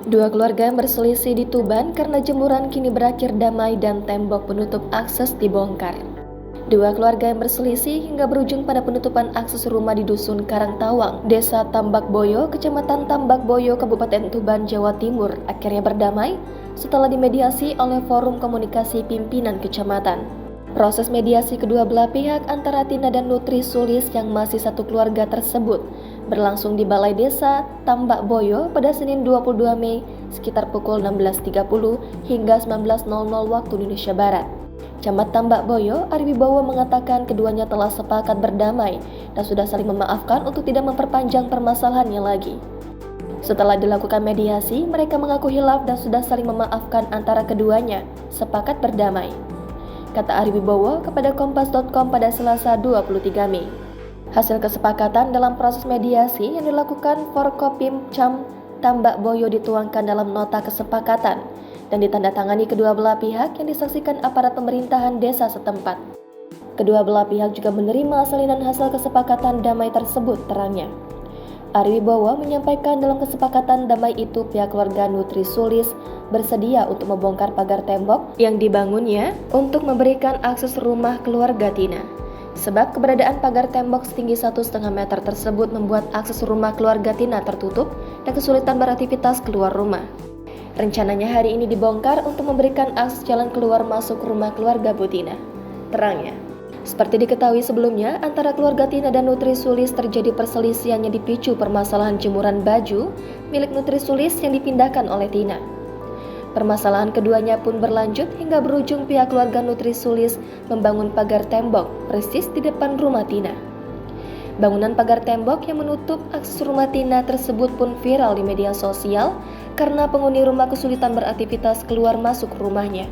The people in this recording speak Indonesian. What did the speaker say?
Dua keluarga yang berselisih di Tuban karena jemuran kini berakhir damai dan tembok penutup akses dibongkar. Dua keluarga yang berselisih hingga berujung pada penutupan akses rumah di Dusun Karangtawang, Desa Tambak Boyo, Kecamatan Tambak Boyo, Kabupaten Tuban, Jawa Timur, akhirnya berdamai setelah dimediasi oleh Forum Komunikasi Pimpinan Kecamatan. Proses mediasi kedua belah pihak antara Tina dan Nutri Sulis yang masih satu keluarga tersebut berlangsung di Balai Desa Tambak Boyo pada Senin 22 Mei sekitar pukul 16.30 hingga 19.00 waktu Indonesia Barat. Camat Tambak Boyo, Ari Wibowo mengatakan keduanya telah sepakat berdamai dan sudah saling memaafkan untuk tidak memperpanjang permasalahannya lagi. Setelah dilakukan mediasi, mereka mengaku hilaf dan sudah saling memaafkan antara keduanya, sepakat berdamai, kata Ari Wibowo kepada Kompas.com pada Selasa 23 Mei. Hasil kesepakatan dalam proses mediasi yang dilakukan Forkopimcam Tambak Boyo dituangkan dalam nota kesepakatan dan ditandatangani kedua belah pihak yang disaksikan aparat pemerintahan desa setempat. Kedua belah pihak juga menerima salinan hasil kesepakatan damai tersebut, terangnya. Ari Wibowo menyampaikan dalam kesepakatan damai itu pihak keluarga Nutri Sulis bersedia untuk membongkar pagar tembok yang dibangunnya untuk memberikan akses rumah keluarga Tina. Sebab keberadaan pagar tembok setinggi 1,5 meter tersebut membuat akses rumah keluarga Tina tertutup dan kesulitan beraktivitas keluar rumah. Rencananya hari ini dibongkar untuk memberikan akses jalan keluar masuk rumah keluarga Bu Tina, terangnya. Seperti diketahui sebelumnya, antara keluarga Tina dan Nutri Sulis terjadi perselisihan yang dipicu permasalahan jemuran baju milik Nutri Sulis yang dipindahkan oleh Tina. Permasalahan keduanya pun berlanjut hingga berujung pihak keluarga Nutri Sulis membangun pagar tembok persis di depan rumah Tina. Bangunan pagar tembok yang menutup akses rumah Tina tersebut pun viral di media sosial karena penghuni rumah kesulitan beraktivitas keluar masuk rumahnya.